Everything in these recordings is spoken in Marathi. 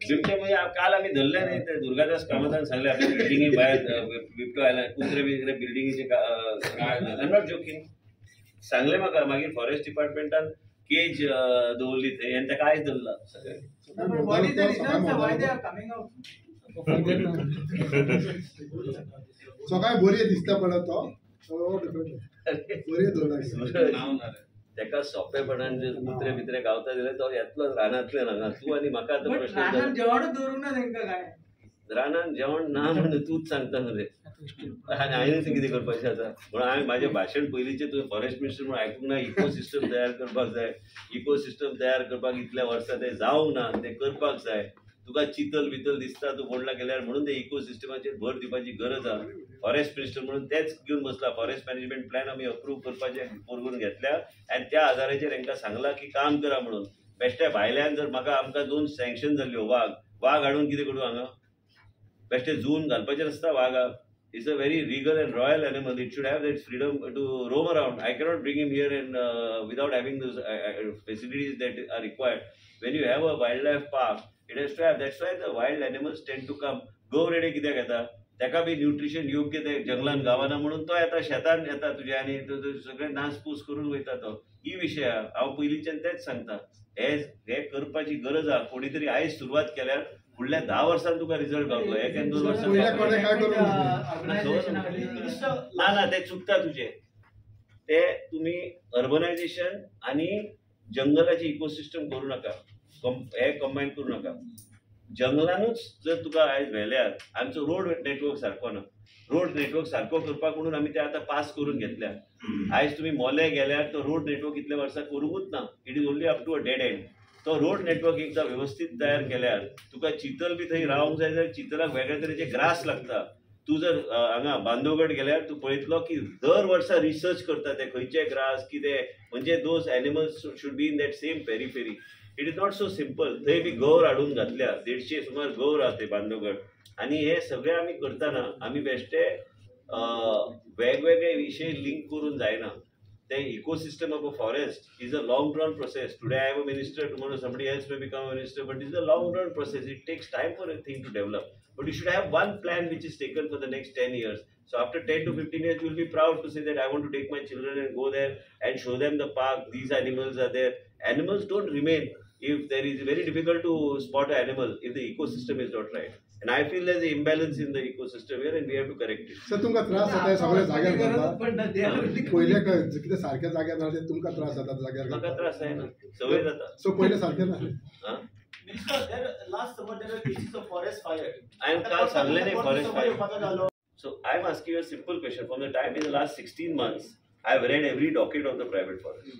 बिबटे म्हणजे काल आम्ही धरले नाही ते दुर्गादास कामतान सांगले आपल्या बिल्डिंगी बाहेर बिबटो आयला कुत्रे बित्रे बिल्डिंगीचे आय एम नॉट जोकिंग सांगले म्हाका मागीर फॉरेस्ट डिपार्टमेंटान केज दवरली थंय आनी ताका आयज धरला सगळे सकाळी बरी दिसता पडत तो ताका सोंपेपणान जर कुत्रे बित्रे गावता जाल्यार तो येतलोच रानांतल्यान हांगा तूं आनी म्हाका आतां प्रश्न जेवणूच दवरूंक ना तांकां काय रानान जेवण ना म्हणून तूच सांगता मरे आनी हांवें कितें करपाचें आसा म्हणून हांवें म्हाजें भाशण पयलींचें तुवें फॉरेस्ट मिनिस्टर म्हणून आयकूंक ना इकोसिस्टम तयार करपाक जाय इकोसिस्टम तयार करपाक इतल्या वर्सां तें जावंक ना तें करपाक जाय तुका चितल बितल दिसता तूं बोंडला गेल्यार म्हणून ते इकोसिस्टमाचेर भर दिवपाची गरज आसा फॉरेस्ट मिनिस्टर म्हणून तेच घेवन बसला फॉरेस्ट मॅनेजमेंट प्लॅन आमी अप्रूव्ह करपाचें करून घेतल्या आनी त्या आदाराचेर तांकां सांगलां की काम करा म्हणून बेश्ट्या भायल्यान जर म्हाका आमकां 2 सँक्शन जाल्ल्यो वाघ हाडून कितें करूं हांगा बेश्टे झून घालपाचें नासता वाघाक it's a very regal and royal animal it should have that freedom to roam around I cannot bring him here and without having those facilities that are required when you have a wild life park it has to have that's why the wild animals tend to come गोवरेडे कित्याक येता ताका बी न्यूट्रिशन योग्य ते जंगलान गावना म्हणून तो येता शेतान येता तुज्या आनी सगळें नासपूस करून वयता तो ही विशय हांव पयलींच्यान तेच सांगता हे करपाची गरज आहा कोणी तरी आयज सुरवात केल्यार फुडल्या 10 वर्सांत तुका रिजल्ट गावतलो 1 आनी 2 वर्सां ना ते चुकता तुजें ते तुमी अर्बनायझेशन आनी जंगलाचे इकोसिस्टम करूं नाका हे कंबायन करूं नाका जंगलानूच जर तुका आयज व्हेल्यार आमचो रोड नेटवर्क सारको ना रोड नेटवर्क सारको करपाक म्हणून आमी ते आतां पास करून घेतल्या आयज तुमी मोले गेल्यार तो रोड नेटवर्क इतल्या वर्सां करूंकूच ना it is only up to a dead end तो रोड नेटवर्क एकदा व्यवस्थित तयार केल्यार तुका चितल बी थंय रावंक जाय जाल्यार चितलाक वेगळे तरेचे ग्रास लागता तूं जर हांगा बांदवगड गेल्यार तूं पळयतलो की दर वर्सा रिसर्च करता ते खंयचे ग्रास कितें म्हणजे those animals should be in that same periphery it is not so simple थंय बी गौर हाडून घातल्या 150 सुमार गौर आहा ते बांदवगड आनी हे सगळे आमी करतना आमी बेश्टे वेगवेगळे विशय लिंक करून जायना the ecosystem of a forest is a long drawn process. Today I am a minister, tomorrow somebody else may become a minister, but it's a long drawn process. It takes time for a thing to develop. But you should have one plan which is taken for the next 10 years. So after 10 to 15 years, you will be proud to say that I want to take my children and go there and show them the park. These animals are there. Animals don't remain if there is very difficult to spot an animal if the ecosystem is not right. And I feel there's an imbalance in the ecosystem here and we have to correct it. Sir तुमका त्रास जाता सगळ्या जाग्यार करता पहिले कितें सारख्या जाग्यार ना तुमका त्रास जाता जाग्यार म्हाका त्रास जायना सवय जाता सो पहिले सारखे ना Minister, there last summer there were cases of forest fire. I am काल सांगले नाही forest fire. So I am asking you a simple question. From the time in the last 16 months, I have read every docket of the private forest.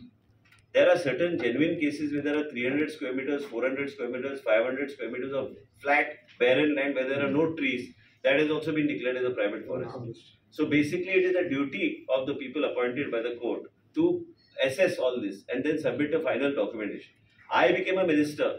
There are certain genuine cases where there are 300 square meters, 400 square meters, 500 square meters of flat, barren land where there are no trees. That has also been declared as a private forest. So basically, it is a duty of the people appointed by the court to assess all this and then submit a final documentation. I became a minister.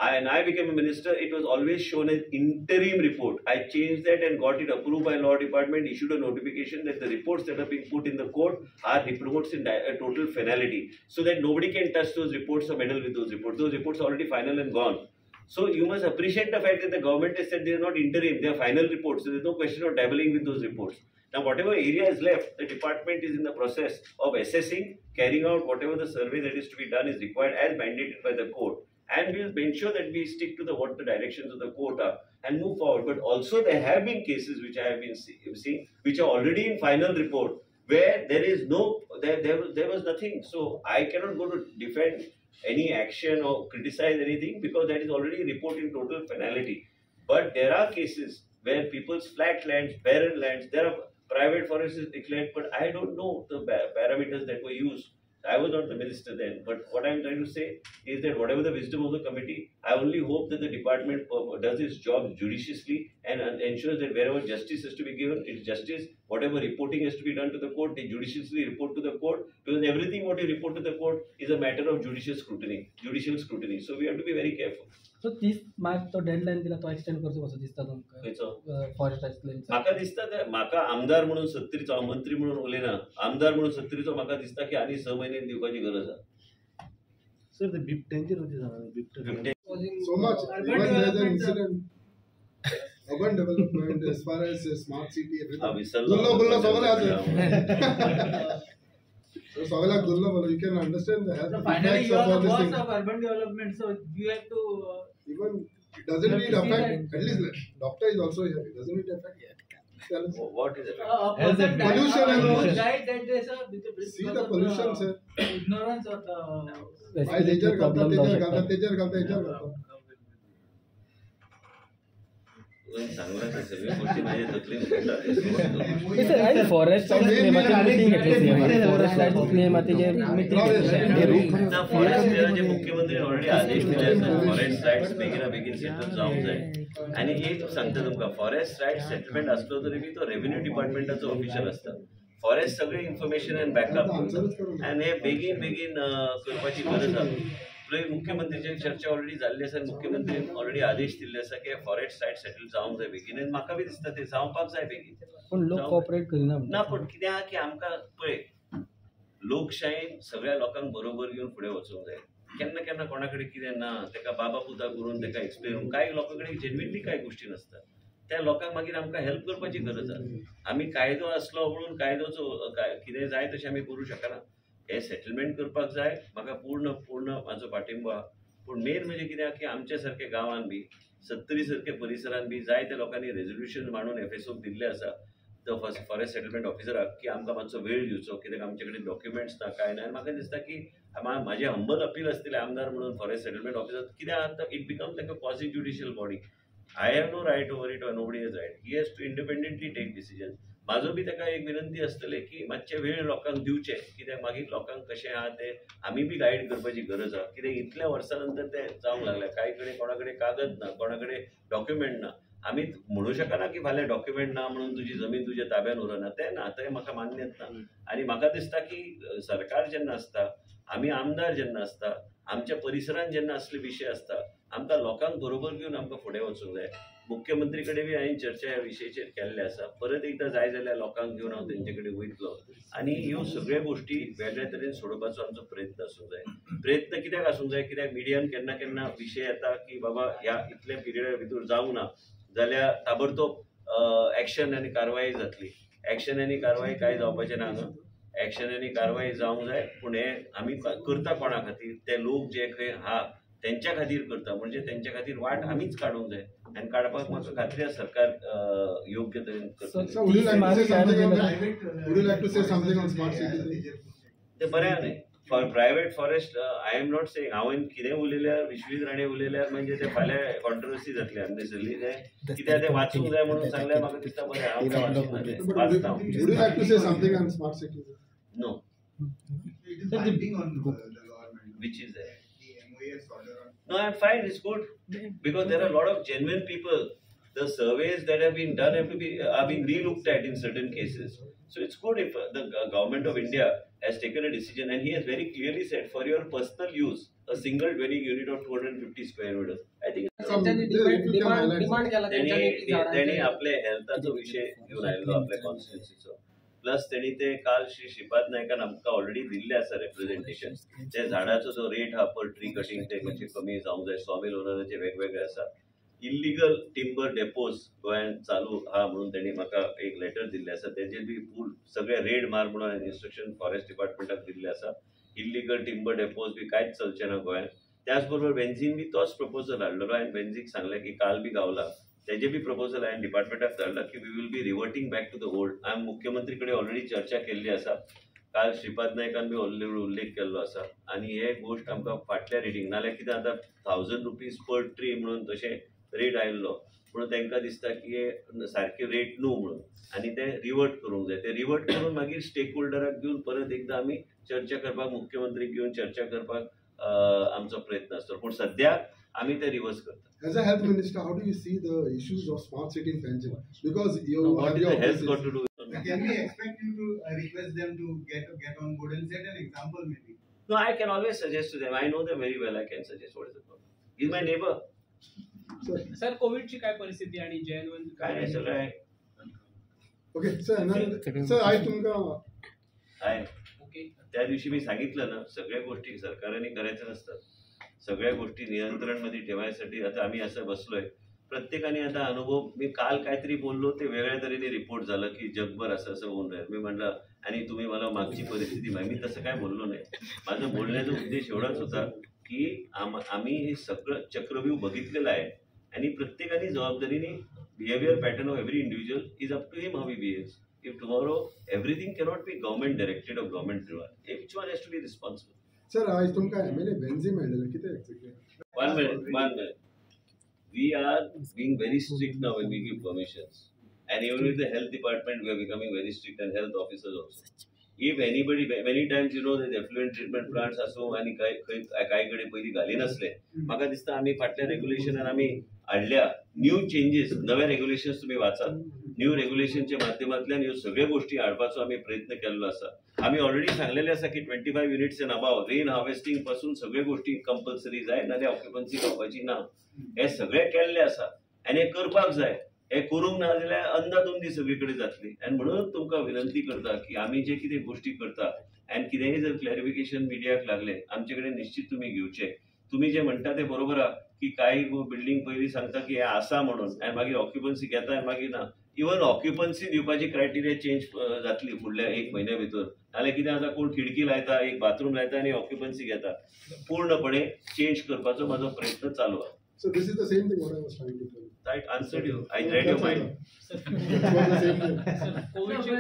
I became a minister, it was always shown as interim report. I changed that and got it approved by law department, issued a notification that the reports that are being put in the court are reports in a total finality, so that nobody can touch those reports or meddle with those reports. Those reports are already final and gone. So you must appreciate the fact that the government has said they are not interim, they are final reports. So there is no question of dabbling with those reports. Now whatever area is left, the department is in the process of assessing, carrying out whatever the survey that is to be done is required as mandated by the court. And we will ensure that we stick to what the directions of the court are and move forward. But also there have been cases which I have been seeing, which are already in final report, where there is no, there was nothing. So I cannot go to defend any action or criticize anything because that is already a report in total finality. But there are cases where people's flat lands, barren lands, there are private forests declared, but I don't know the parameters that were used. I was not the minister then, but what I am trying to say is that whatever the wisdom of the committee, I only hope that the department does its job judiciously and ensures that wherever justice has to be given, it's justice. Whatever reporting has to be done to the court, they judiciously report to the court, because everything what you report to the court is a matter of judicial scrutiny. So we have to be very careful. So 30 March तो डेडलाइन दिला तो एक्सटेंड करचो कसो दिसता तुमकां फॉरेस्ट एक्सप्लेनचा म्हाका दिसता ते म्हाका आमदार म्हणून 70 हांव मंत्री म्हणून उलयना आमदार म्हणून 70 म्हाका दिसता की आनी 6 म्हयने दिवपाची गरज आसा सर ते बिबट्यांचेर होती so much. Even there's an incident. Urban development, as far as smart city, everything. Gulla Sogala. So Sogala Gulla, you can understand the health finally effects you of are all the these boss things. of urban development, so you have to Even it doesn't need effect. At least doctor is also here. It doesn't need effect. Tell us. What is it? a person died, pollution and pollution. died that day, sir, See the pollution, sir. ignorance of the Why teacher करता चांगला सगळ्या गोष्टी माझ्या तकलीफ होतात. फॉरेस्ट फॉरेस्ट मुख्यमंत्री ऑलरेडी आदेश दिले फॉरेस्ट रायट्स बेगीना बेगीन सेटल जावंक जाय. आणि एक सांगता तुमकां फॉरेस्ट रायट्स सेटलमेंट असलो तरी बी तो रेव्हेन्यू डिपार्टमेंटाचो ऑफिशियल असता. फॉरेस्ट सगळे इन्फॉर्मेशन एंड बॅकअप आनी हे बेगीन बेगीन करपाची गरज आसा. मुख्यमंत्र्यांची चर्चा ऑलरेडी जाल्ली आसा. मुख्यमंत्र्यान ऑलरेडी आदेश दिल्ले आसा की फॉरेस्ट रायट्स सेटल जावंक जाय बेगीन. आनी म्हाका बी दिसता ते जावपाक जाय बेगीन. पण लोक कॉपरेट करिना ना पण कित्याक की आमकां पळय लोकशायेन सगळ्या लोकांक बरोबर घेवन फुडें वचूंक जाय. केन्ना केन्ना कोणा कडेन कितें ना तेका बाबा पुता करून तेका एक्सप्लेन कांय लोकां कडेन जेन्युइनली कांय गोश्टी नासतात. त्या लोकांक मागीर आमकां हेल्प करपाची गरज आसा. आमी कायदो आसलो म्हणून कायद्याचो कितें जाय तशें आमी करूं शकना. हे सेटलमेंट करपाक जाय. म्हाका पूर्ण म्हाजो पाठिंबो आहा. पूण मेन म्हणजे कित्याक की आमच्या सारके गांवांत बी 70 सारके परिसरांत बी जायत्या लोकांनी रेजोल्युशन मांडून FSOक दिल्ले आसा फॉरेस्ट सेटलमेंट ऑफिसराक की आमकां मातसो वेळ दिवचो कित्याक आमचे कडेन डॉक्युमेंट्स ना काय ना. म्हाका दिसता की म्हाजें हंबल अपील आसतलें आमदार म्हणून फॉरेस्ट सेटलमेंट ऑफिसर कित्याक आतां it becomes like a quasi judicial body. I have no right over it or nobody has right. He has to independently take decision. म्हाजो बी ताका एक विनंती आसतली की मातशे वेळ लोकांक दिवचे कित्याक मागीर लोकांक कशें आहा ते आमी बी गायड करपाची गरज आहा. कित्याक इतल्या वर्सां नंतर ते जावंक लागल्या. कांय कडेन कोणा कडेन कागद ना कोणा कडेन डॉक्युमेंट ना. आमी म्हणूं शकना की फाल्यां डॉक्युमेंट ना म्हणून तुजी जमीन तुज्या ताब्यान उरना. तें ना तें म्हाका मान्यच ना. आनी म्हाका दिसता की सरकार जेन्ना आसता आमी आमदार जेन्ना आसता आमच्या परिसरांत जेन्ना असले विशय आसता आमकां लोकांक बरोबर घेवन आमकां फुडें वचूंक जाय. मुख्यमंत्री कडेन बी हांवें चर्चा ह्या विशयाचेर केल्ले आसा. परत एकदां जाय जाल्यार लोकांक घेवन हांव तेंचे कडेन वयतलो आनी ह्यो सगळ्यो गोश्टी वेगळ्या तरेन सोडोवपाचो आमचो प्रयत्न आसूंक जाय. प्रयत्न कित्याक आसूंक जाय कित्याक मिडियान केन्ना केन्ना विशय येता की बाबा ह्या इतल्या पिरियडा भितर जावंक ना जाल्यार ताबडतोब एक्शन आनी कारवाई जातली. एक्शन आनी कारवाई कांय जावपाचें ना हांगा. एक्शन आनी कारवाई जावंक जाय. पूण हे आमी करता कोणा खातीर ते लोक जे खंय आहा तेंच्या खातीर करता म्हणजे तेंच्या खातीर वाट आमीच काडूंक जाय. आनी काडपाक म्हाका खात्री आसा सरकार योग्य तरेन करता. Would you like to say something on smart city? ते बरें न्ही. For private forest I am not saying हांवें कितें उलयल्यार विश्वीत राणे उलयल्यार म्हणजे ते फाल्यां कॉन्ट्रोवर्सी जातली अननेसेसरी. कित्याक ते वाचूंक जाय म्हणून सांगल्यार म्हाका दिसता बरें हांव काय वाचूंक ना. वाचता हांव. Would you like to say something on smart city? No It is binding on the government. which is there. The MOA's order on. No, I'm fine. It's good because there are a lot of genuine people. The surveys that have been done are being re-looked at in certain cases. So it's good if the government of India has taken a decision and he has very clearly said for your personal use, a single dwelling unit of 250 square meters. I think त्यांनी आपल्या हेल्थाचो विषय घेवन आयिल्लो आपल्या कॉन्स्टिट्युन्सीचो. प्लस तेणी ते काल श्री श्रीपाद नायकान आमकां ऑलरेडी दिल्ले आसा रिप्रेझेंटेशन. ते झाडाचो जो रेट हा पर ट्री कटिंग ते कशें कमी जावंक जाय. सॉमील ओनराचे वेगवेगळे आसा. इल्लिगल टिंबर डेपोज गोंयांत चालू हा म्हणून तेणी म्हाका एक लेटर दिल्लें आसा. तेजेर बी फूल सगळे रेड मार म्हणून इन्स्ट्रक्शन फॉरेस्ट डिपार्टमेंटाक दिल्ले आसा. इल्लिगल टिंबर डेपोज बी कांयच चलचे ना गोंयांत. त्याच बरोबर बेन्झीन बी तोच प्रपोजल हाडलेलो. हांवें बेन्झीक सांगलें की काल बी गावला तेजे बी प्रपोजल हांवें डिपार्टमेंटाक धाडला की we will be reverting back to the old. हांवें मुख्यमंत्री कडेन ऑलरेडी चर्चा केल्ली आसा. काल श्रीपाद नायकान बी ऑलरेडी उल्लेख केल्लो आसा. आनी हे गोश्ट आमकां फाटल्या रेटींग नाल्यार कितें आतां 1000 रुपीज पर ट्री म्हणून तशें रेट आयिल्लो म्हणून तांकां दिसता की हे सारके रेट न्हू म्हणून आनी ते रिवर्ट करूंक जाय. ते रिवर्ट करून मागीर स्टेक होल्डराक घेवन परत एकदां आमी चर्चा करपाक मुख्यमंत्रीक घेवन चर्चा करपाक आमचो प्रयत्न आसतलो. पूण सद्याक आमी ते रिवर्स करता. As a health minister, how do you see the issues of smart city in Panjim? Because you What have is your the health got to do with it? Can we expect you to request them to get on board and set an example maybe? No, I can always suggest to them. I know them very well. I can suggest. What is the problem? He's my neighbor. Sir कोविडची काय परिस्थिती आणि जैन काय नाही सगळं आहे. Okay, sir, I तुमका आहे. त्या दिवशी मी सांगितलं ना सगळ्या गोष्टी सरकारने करायच्या नसतात. सगळ्या गोष्टी नियंत्रणमध्ये ठेवायसाठी आता आम्ही असं बसलोय. प्रत्येकाने आता अनुभव, मी काल काहीतरी बोललो ते वेगळ्या तऱ्हेने रिपोर्ट झालं की जगभर असं असं होऊन राहील. मी म्हणलं आणि तुम्ही मला मागची परिस्थिती माहिती, मी तसं काय बोललो नाही. माझं बोलण्याचा उद्देश एवढाच होता की आम्ही हे सगळं चक्रव्यूह बघितलेलं आहे आणि प्रत्येकाने जबाबदारीने behaviour pattern of every individual is up to him how he behaves. If tomorrow everything cannot be government directed or government driven, which one has to be responsible? Sir, आज तुमका MLA बेंझी मेळलेला किती exactly? One minute. We are being very strict now when we give permissions, and even with the health department, we are becoming very strict, and health officers also. If anybody, many times you know that effluent treatment plants असो आणि काहीकडे पहिली घाली नसले, म्हाका दिसता आम्ही फाटल्या रेग्युलेशन आम्ही हाडल्या न्यू चेंजेस, नव्या रेग्युलेशन्स तुम्ही वाचात. न्यू रेग्युलेशनच्या माध्यमांतल्यान ह्यो सगळ्यो गोष्टी हाडपाचो आम्ही प्रयत्न केल्लो आसा. आम्ही ऑलरेडी सांगलेले आसा की 25 units end above rain harvesting पासून सगळ्यो गोष्टी कंपल्सरी जाय, नाल्यार ऑक्युपन्सी जावपाची ना. हे सगळे केल्ले आसा आनी हे करपाक जाय. हे करूंक ना जाल्यार अंदाधुंदी सगळीकडे जातली. आनी म्हणून तुमकां विनंती करता की आमी जे कितें गोष्टी करता आनी कितेंय जर क्लॅरिफिकेशन मिडियाक लागले आमचे कडेन निश्चित तुम्ही घेवचे. तुम्ही जे म्हणता ते बरोबर आहा की काही बिल्डिंग पयलीं सांगता की हे आसा म्हणून आनी मागीर ऑक्युपन्सी घेता आनी मागीर ना. इवन ऑक्युपन्सी दिवपाची क्रायटेरिया चेंज जातली फुडल्या 1 म्हयन्या भितर. नाल्यार कितें आतां कोण खिडकी लायता, एक बाथरूम लायता आनी ऑक्युपन्सी घेता. पूर्णपणे चेंज करपाचो माझो प्रयत्न चालू आहा. So this is the same thing what I was trying to tell you. I answered you. I read your mind. It was the same thing.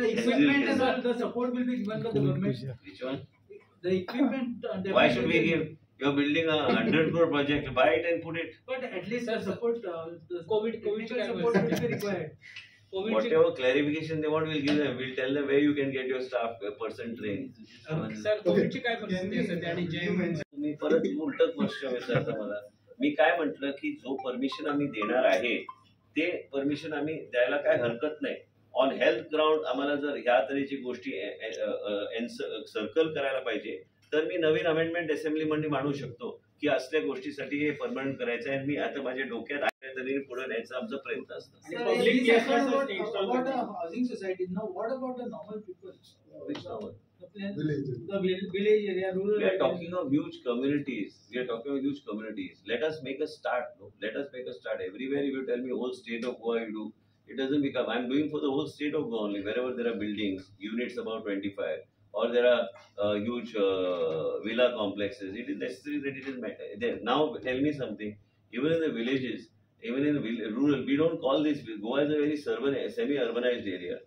equipment and all the support will be given to the government. Which one? The equipment. Why should we give? You're building a 100 crore project. Buy it and put it. But at least support. The COVID support will be required. Whatever clarification they want, we'll give them. We'll tell them where you can get your staff, a person trained. Sir, कोविडची काय परिस्थिती आहे सध्या आणि जे तुम्ही परत उलटच प्रश्न विचारता मला. मी काय म्हटलं की जो परमिशन आम्ही देणार आहे ते परमिशन आम्ही द्यायला काय हरकत नाही. ऑन हेल्थ ग्राउंड आम्हाला जर ह्या तऱ्हेची गोष्टी सर्कल करायला पाहिजे तर मी नवीन अमेंडमेंट असेंब्लीमध्ये मांडू शकतो की असल्या गोष्टीसाठी हे परमनंट करायचं आहे. मी आता माझ्या डोक्यात आहे तरी पुढे न्यायचा आमचा प्रयत्न असतो. housing societies. Now, what about the normal people? Which normal? The village area, rural. We are talking of huge communities. Let us make a start. No? Let us make a start. Everywhere if you tell me whole state of Goa you do, it doesn't become. I'm doing for the whole state of Goa only. Wherever there are buildings, units about 25, or there are huge villa complexes, it is necessary that it is there. Now tell me something. Even in the villages, even in the rural, we don't call this. Goa is a very semi-urbanized area.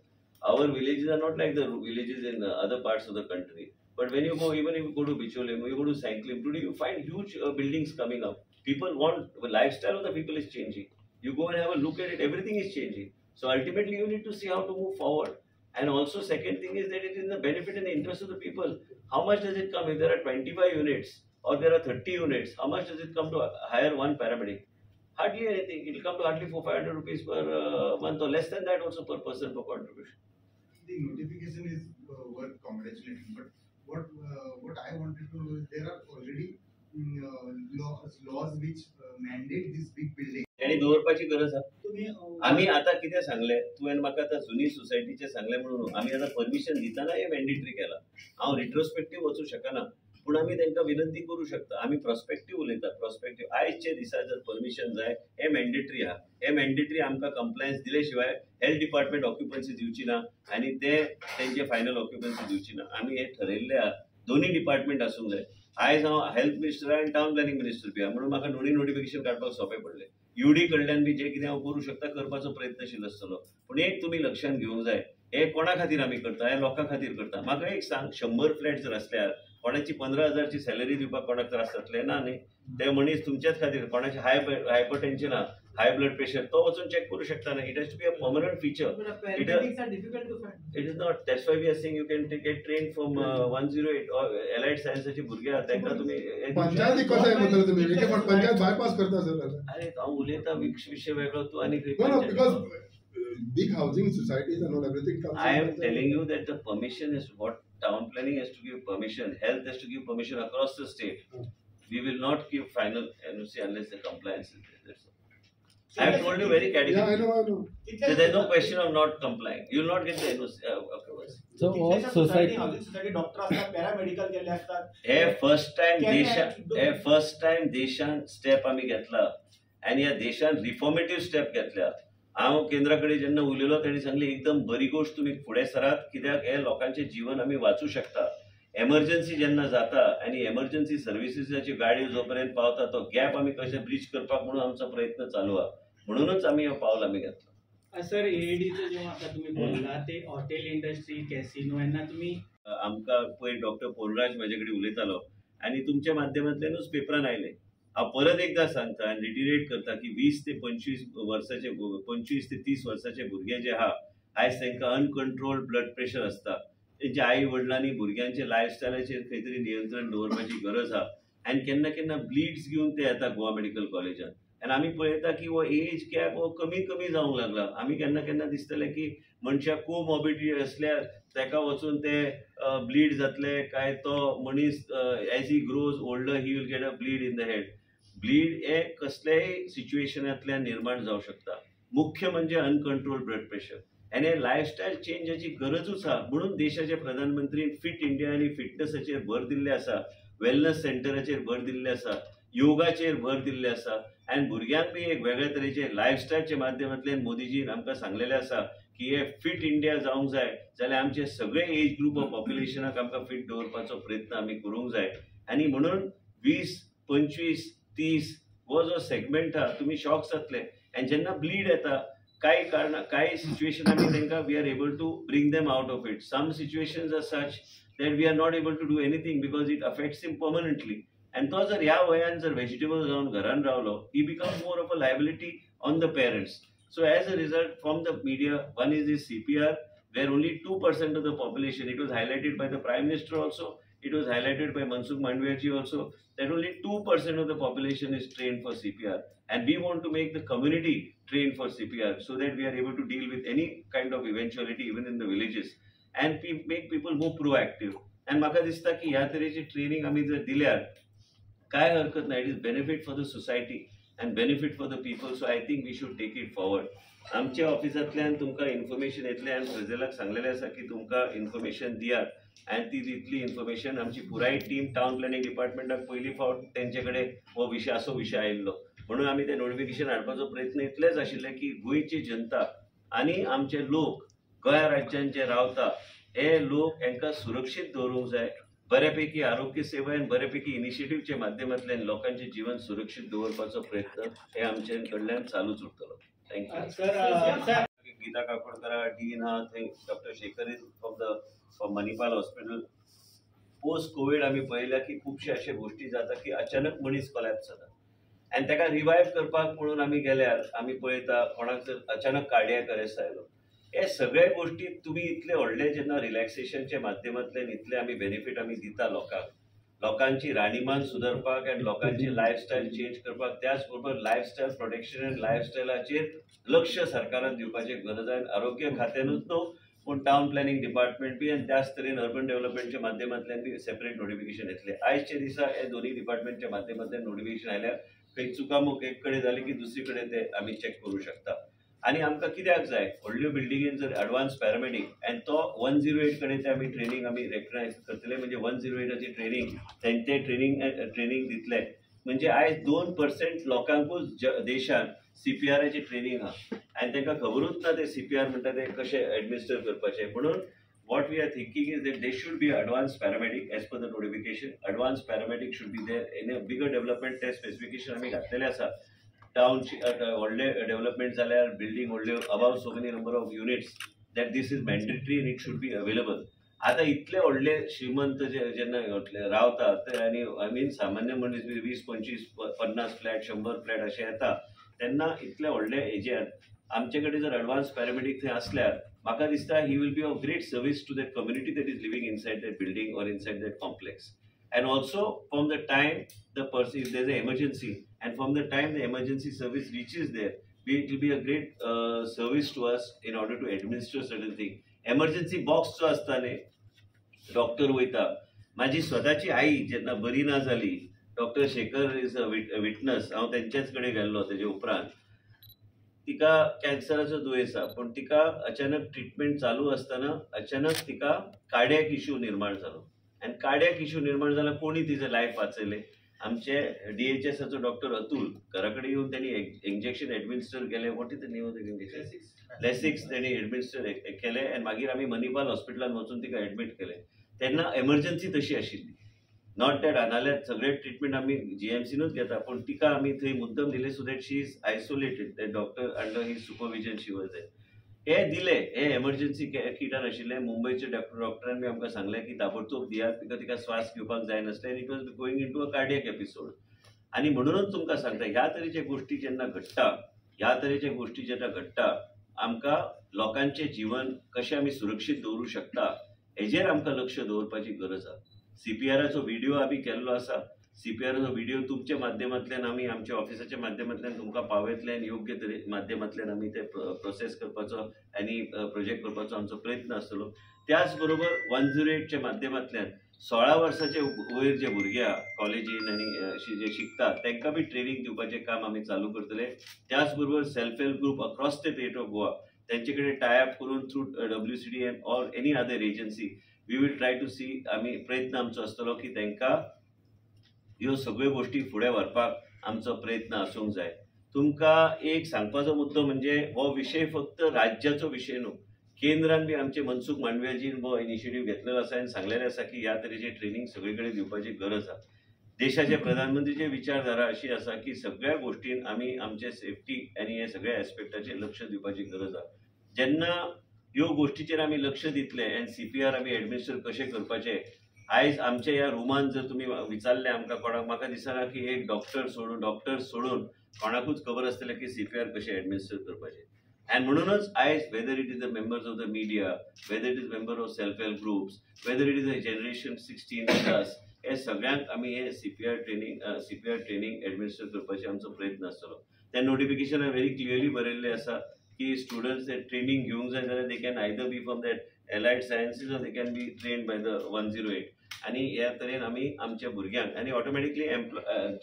Our villages are not like the villages in other parts of the country. But when you go, even if you go to Bicholim, you go to Sanklim, today you find huge buildings coming up. People want, the lifestyle of the people is changing. You go and have a look at it, everything is changing. So ultimately you need to see how to move forward. And also second thing is that it is in the benefit and the interest of the people. How much does it come? If there are 25 units or there are 30 units, how much does it come to hire one paramedic? Hardly anything. It will come to hardly 400-500 rupees per month or less than that also per person for contribution. The notification is worth congratulating, but what I wanted to know is there are already laws which mandate this big building. आणि दवरपाची गरज आहे. आम्ही आता कितें सांगले तुवें म्हाका आतां जुनी सोसायटीचे सांगले म्हणून आम्ही आता परमिशन दिताना हे मॅन्डेटरी केला. हांव रिट्रोस्पेक्टिव्ह वचूं शकना पूण आमी तांकां विनंती करूं शकता. आमी प्रॉस्पेक्टिव्ह उलयता. प्रॉस्पेक्टिव्ह आयजचे दिसा जर परमिशन जाय हे मॅन्डेटरी आहा. हे मॅन्डेटरी आमकां कंप्लायन्स दिले शिवाय हेल्थ डिपार्टमेंट ऑक्युपन्सी दिवची ना आनी ते तेंचे फायनल ऑक्युपन्सी दिवची ना. आमी हे ठरयल्ले आहा. दोन्ही डिपार्टमेंट आसूंक जाय. आयज हांव हेल्थ मिनिस्टर आनी टावन प्लॅनिंग मिनिस्टर बी आहा म्हणून म्हाका दोन्ही नोटिफिकेशन काडपाक सोंपें पडलें. युडी कडल्यान बी जे कितें हांव करूं शकता करपाचो प्रयत्नशील आसतलो. पूण एक तुमी लक्षांत घेवंक जाय हे कोणा खातीर आमी करता, हे लोकां खातीर करता. म्हाका एक सांग 100 फ्लॅट जर असल्यार कोणाची 15,000ची सॅलरी दिवपाक कोणाक त्रास जातले ना न्ही. ते मनीस तुमच्याच खातीर कोणाचे हायपरटेन्शन आहा, हाय ब्लड प्रेशर तो वचून चेक करू शकता ना. It has to be a permanent feature. It is not. That's why we are saying you can get train from 108 और एलाइड सायन्साची भुरगे आहा तांकां तुमी पंचायत कशें म्हणटले तुमी एक पण पंचायत बायपास करता सर. अरे हांव उलयता विशय वेगळो तूं आनी because big housing societies and all everything comes. I am telling you that the permission is what town planning has to give permission, health has to give permission across the state. We will not give final NOC unless the compliance is there. That's all. I have told you very categorically. Yeah, I know. So there is no question of not complying. You will not get the NOC afterwards. So all society doctor असतात, पॅरामेडिकल केले असतात. हे फर्स्ट टाइम देशान स्टेप आम्ही घेतला आणि या देशान रिफॉर्मेटिव्ह स्टेप घेतल्या. हांव केंद्राकडे जेन्ना उलयलो तेणी सांगले एकदम बरी गोष्ट तुम्ही फुडें सरात, कित्याक हे लोकांचे जीवन आमी वाचूं शकता. एमर्जन्सी जेन्ना जाता आनी एमर्जन्सी सर्विसीसाची गाडयो जोपर्यंत पावता तो गॅप आमी कशें ब्रिज करपाक म्हणून आमचो प्रयत्न चालू आहा. म्हणूनच आमी हे पावल आमी घेतलो. सर एडीचं जेव्हा आता तुम्ही बोलला ते हॉटेल इंडस्ट्री कॅसिनो यांना तुम्ही आमकां पयर डॉक्टर पोलराज म्हाजे कडेन उलयतालो आनी तुमच्या माध्यमांतल्यानूच पेपरान आयले. हांव परत एकदां सांगता आनी रिटिरेट करता की 20 ते 25 वर्साचे 25 ते 30 वर्साचे भुरगे जे आहा आयज तांकां अनकंट्रोल्ड ब्लड प्रेशर आसता. तेंच्या आई वडिलांनी भुरग्यांच्या लायफस्टायलाचेर खंय तरी नियंत्रण दवरपाची गरज आहा आनी केन्ना केन्ना ब्लिड्स घेवन ते येता गोवा मेडिकल कॉलेजान आनी आमी पळयता की हो एज गॅप हो कमी जावंक लागला. आमी केन्ना केन्ना दिसतले की मनशाक कोमॉर्बिडिटी असल्यार ताका वचून ते ब्लीड जातले काय तो मनीस as he grows older he will get a bleed in the head. Bleed हे कसल्याय सिच्युएशनांतल्यान निर्माण जावं शकता. मुख्य म्हणजे अनकंट्रोल्ड ब्लड प्रेशर आनी हे लायफस्टायल चेंजाची गरजूच आहा. म्हणून देशाचे प्रधानमंत्री फिट इंडिया आनी फिटनेसाचेर भर दिल्ले आसा, वेलनेस सेंटराचेर भर दिल्ले आसा, योगाचेर भर दिल्ले आसा आनी भुरग्यांक बी एक वेगळ्या तरेचे लायफस्टायलच्या माध्यमांतल्यान मोदीजीन आमकां सांगलेलें आसा की हे फिट इंडिया जावंक जाय जाल्यार आमचे सगळे एज ग्रुप ऑफ पॉप्युलेशनाक आमकां फिट दवरपाचो प्रयत्न आमी करूंक जाय. आनी म्हणून 20, 25, 30 हो जो सेगमेंट आहा तुमी शॉक जातले. आनी जेन्ना ब्लीड येता काही सिच्युएशनांनी तांकां we are able to bring them out of it. Some situations are such that we are not able to do anything because it affects him permanently. आनी तो जर ह्या वयान जर व्हेजिटेबल जावन घरान रावलो ही becomes more of a liability on the parents. So as a result, from the media, one is this CPR, where only 2% of the population, it was highlighted by the Prime Minister also, it was highlighted by Mansukh Mandviyaji also, that only 2% of the population is trained for CPR. And we want to make the community trained for CPR so that we are able to deal with any kind of eventuality even in the villages and make people more proactive. And म्हाका दिसता की ह्या तरेची ट्रेनिंग आमी जर दिल्यार काय हरकत ना. It is benefit for the society and benefit for the people, so I think we should take it forward. आमच्या ऑफिसांतल्यान तुमकां इन्फॉर्मेशन येतलें आनी प्रजेलाक सांगलेलें आसा की तुमकां इन्फॉर्मेशन दियात आनी ती दितली इन्फॉर्मेशन. आमची पुराय टीम टावन प्लॅनिंग डिपार्टमेंटाक पयली फावट तेंचे कडेन हो विशय आयिल्लो म्हणून आमी तें नोटिफिकेशन हाडपाचो प्रयत्न इतलेंच आशिल्लें की गोंयची जनता आनी आमचे लोक गोंया राज्यान जे रावता हे लोक हांकां सुरक्षीत दवरूंक जाय. बऱ्यापैकी आरोग्य सेवा आनी बऱ्यापैकी इनिशिएटिव्हच्या माध्यमांतल्यान लोकांचे जीवन सुरक्षीत दवरपाचो प्रयत्न हे आमचे कडल्यान चालूच उरतलो. थँक्यू. गीता काकोडकर डीन आहा थंय, doctor Shekhar is from Manipal hospital. Post Covid आमी पळयल्या की खुबशे अशे गोश्टी जाता की अचानक मनीस कोलॅप्स जाता आनी ताका रिवायव करपाक म्हणून आमी गेल्यार आमी पळयता कोणाक जर अचानक कार्डियॅक अरेस्ट जायलो. हे सगळे गोष्टी तुम्ही इतले व्हडले जेन्ना रिलॅक्सेशनच्या माध्यमांतल्यान इतले आमी बेनिफीट आमी दिता लोकांची राहणीमान सुदारपाक आनी लोकांची लायफस्टायल चेंज करपाक, त्याच बरोबर लायफस्टायल प्रोटेक्शन आनी लायफस्टायलाचेर लक्ष सरकारान दिवपाची गरज आहे. आरोग्य खात्यानूच न्हू पूण टावन प्लॅनिंग डिपार्टमेंट बी आनी त्याच तरेन अर्बन डेव्हलपमेंटच्या माध्यमांतल्यान बी सेपरेट नोटिफिकेशन येतले. आयजच्या दिसा हे दोन्ही डिपार्टमेंटच्या माध्यमांतल्यान नोटिफिकेशन आयल्यार खंय चुकामूक एक कडेन जाली की दुसरी कडेन ते आमी चॅक करूं शकता. आनी आमकां कित्याक जाय व्हडल्यो बिल्डिंगेन जर एडवान्स पॅरामेडीक आनी तो 108 कडेन ते आमी ट्रेनिंग आमी रेकग्नायज करतले. म्हणजे 108ची ट्रेनिंग ते ट्रेनिंग दितले. म्हणजे आयज 2% लोकांकूच देशान CPRची ट्रेनिंग आहा आनी तांकां खबरूच ना ते CPR म्हणटा ते कशें एडमिनिस्टर करपाचें. म्हणून what we are thinking is that there should be advanced paramedic as per the notification. Advanced paramedic should be there in a bigger development test specification आमी घातलेले आसा. टाउनची व्हडले डेव्हलपमेंट जाल्यार बिल्डिंग व्हडल्यो above so many number of units that this is mandatory and it should be available. आतां इतले व्हडले श्रीमंत जेन्ना रावतात आनी आय मीन सामान्य मनीस 20, 25, 50 फ्लॅट 100 फ्लॅट अशे येता तेन्ना इतले व्हडले हेजेर आमचे कडेन जर एडवान्स पॅरामेडीक थंय आसल्यार म्हाका दिसता ही will be of great service to that community that is living inside that building or inside that complex. And also from the time the person, if there's an emergency, and from the time the emergency service reaches there, it will be a great service to us in order to administer certain things. Emergency box जो असता न्ही, डॉक्टर वयता. माझी स्वताची आई जेन्ना बरी ना जाली, doctor Shekhar is a witness. हांव तेंचेच कडेन गेल्लो तेजे उपरांत. तिका कॅन्सराचो दुयेंस आसा, पण तिका अचानक ट्रिटमेंट चालू असताना अचानक तिका कार्डियक इश्यू निर्माण जालो. आनी कार्डियक इश्यू निर्माण जाला, कोणी तिचं लायफ वाचयलें? आमचे DHSचो डॉक्टर अतुल घरा कडेन येवन त्यांनी इंजेक्शन एडमिनिस्टर केलें. What is the name of the injection? Lasix त्यांनी एडमिनिस्टर केलें आनी मागीर आमी मणिपाल हॉस्पिटलान वचून तिका एडमीट केलें. तेन्ना एमर्जन्सी तशी आशिल्ली. नॉट दॅट नाल्यार सगळे ट्रिटमेंट आमी GMCनूच घेता, पण तिका आमी थंय मुद्दम दिले so that she is isolated. ते doctor under he supervision she was there. हे दिले, हे एमर्जन्सी किटान आशिल्ले. मुंबयचे डॉक्टरान बी आमकां सांगलें की ताबडतोब दियात, बिकॉज तिका श्वास घेवपाक जायनासलें आनी it was going into a cardiac episode. आनी म्हणूनच तुमकां सांगता, ह्या तरेचे गोश्टी जेन्ना घडटा, आमकां लोकांचें जीवन कशें आमी सुरक्षीत दवरूं शकता हेजेर आमकां लक्ष दवरपाची गरज आसा. CPRचो व्हिडिओ आमी केल्लो आसा. CPRचो व्हिडिओ तुमच्या माध्यमांतल्यान आमी आमच्या ऑफिसाच्या माध्यमांतल्यान तुमकां पावयतले आनी योग्य माध्यमांतल्यान आमी ते प्रोसेस करपाचो आनी प्रोजेक्ट करपाचो आमचो प्रयत्न आसतलो. त्याच बरोबर 108च्या माध्यमांतल्यान 16 वर्साचे वयर जे भुरगे कॉलेजीन आनी जे शिकतात तांकां बी ट्रेनिंग दिवपाचें काम आमी चालू करतले. त्याच बरोबर self help group across the state of Goa त्यांचे कडेन टायअप करून through WCD and or any other agency we will try to see. आमी प्रयत्न आमचो आसतलो की तांकां ह्यो सगळ्यो गोश्टी फुडें व्हरपाक आमचो प्रयत्न आसूंक जाय. तुमकां एक सांगपाचो मुद्दो म्हणजे हो विशय फक्त राज्याचो विशय न्हू. केंद्रान बी आमचे मनसुख मांडवियाजीन हो इनिशिएटीव घेतलेलो आसा आनी सांगलेलें आसा की ह्या तरेचे ट्रेनिंग सगळे कडेन दिवपाची गरज आसा. देशाचे प्रधानमंत्रीची विचारधारा अशी आसा की सगळ्या गोश्टीन आमी आमचे सेफ्टी आनी हे सगळ्या एस्पेक्टाचेर लक्ष दिवपाची गरज आसा. जेन्ना ह्यो गोश्टीचेर आमी लक्ष दितले आनी CPR आमी एडमिनिस्टर कशें करपाचें, आयज आमच्या ह्या रुमान जर तुमी विचारलें आमकां कोणाक, म्हाका दिसना की एक डॉक्टर सोडून कोणाकूच खबर आसतलें की CPR कशें एडमिनिस्टर करपाचें. And म्हणूनच आयज whether it is the members of the media, whether it is member of self-help groups, whether it is a generation 16 plus, हे सगळ्यांक आमी हे CPR ट्रेनिंग एडमिनिस्टर करपाचें आमचो प्रयत्न आसतलो. त्या नोटिफिकेशनान व्हेरी क्लियरली बरयल्लें आसा की स्टुडंट्स हे ट्रेनिंग घेवंक जाय जाल्यार they can either be from that allied sciences or they can be trained by the 108. आनी ह्या तरेन आमी आमच्या भुरग्यांक आनी ऑटोमॅटिकली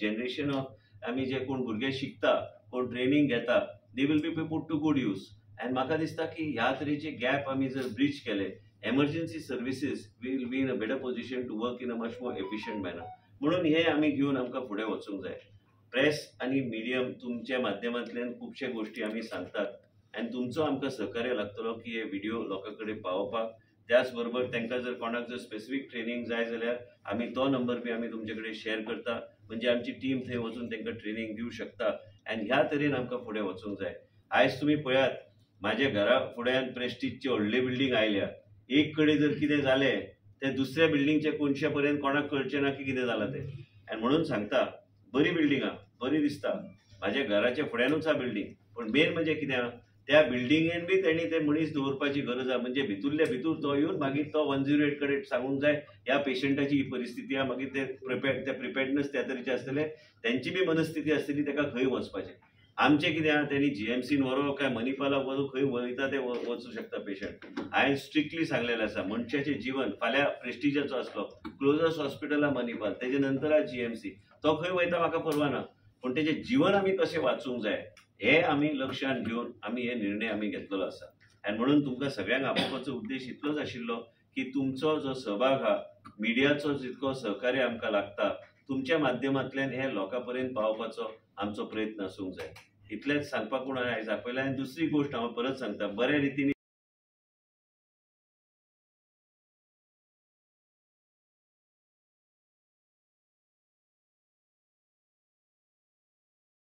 जनरेशन ऑफ आमी जे कोण भुरगे शिकता, कोण ट्रेनिंग घेता, they will be put to good use. And म्हाका दिसता की ह्या तरेचे गॅप आमी जर ब्रिज केले, emergency services will be in a better position to work in a much more efficient manner. म्हणून हे आमी घेवन आमकां फुडें वचूंक जाय. प्रेस आनी मिडियम तुमच्या माध्यमांतल्यान खुबशे गोश्टी आमी सांगतात आनी तुमचो आमकां सहकार्य लागतलो की हे व्हिडिओ लोकां कडेन पावोवपाक. त्याच बरोबर तांकां जर कोणाक जर स्पेसिफीक ट्रेनिंग जाय जाल्यार आमी तो नंबर बी आमी तुमचे कडेन शेअर करता, म्हणजे आमची टीम थंय वचून तांकां ट्रेनिंग दिवंक शकता आनी ह्या तरेन आमकां फुडें वचूंक जाय. आयज तुमी पळयात, म्हाज्या घरा फुड्यान प्रेस्टिजची व्हडली बिल्डींग आयल्या. एक कडेन जर कितें जालें ते दुसऱ्या बिल्डींगच्या कोनशा पर्यंत कोणाक कळचें ना की कितें जालां तें. आनी म्हणून सांगता, बरी बिल्डींग आहा, बरी दिसता, म्हाज्या घराच्या फुड्यानूच आहा बिल्डींग, पण मेन म्हणजे कितें आहा, त्या बिल्डिंगेन बी तेणी ते मनीस दवरपाची गरज आहा. म्हणजे भितूरल्या भितूर तो येवन मागीर तो 108 कडेन सांगूंक जाय ह्या पेशंटाची ही परिस्थिती आहा, मागीर ते प्रिपेर्डनेस त्या तरेचे आसतले, त्यांची बी मनस्थिती आसतली ताका खंय वचपाचें. आमचें कितें आहा, तेणी GMCन व्हरो काय मणिपालाक वचून खंय वयता ते वचूं शकता पेशंट. हांवें स्ट्रिक्टली सांगलेलें आसा, मनशाचें जीवन फाल्यां प्रेस्टिजाचो आसलो, क्लोजस्ट हॉस्पिटल आहा मणिपाल, तेजे नंतर आहा GMC, तो खंय वयता म्हाका परवा ना, पण तेजें जीवन आमी कशें वाचूंक जाय हे आमी लक्षांत घेवन आमी हे निर्णय आमी घेतलेलो आसा. आनी म्हणून तुमकां सगळ्यांक आपोवपाचो उद्देश इतलोच आशिल्लो की तुमचो जो सहभाग आहा, मिडियाचो जितको सहकार्य आमकां लागता, तुमच्या माध्यमांतल्यान हे लोकां पर्यंत पावपाचो आमचो प्रयत्न आसूंक जाय. इतलेंच सांगपाक म्हूण हांवें आयज आपयलें. आनी दुसरी गोश्ट हांव परत सांगता, बऱ्या रितीन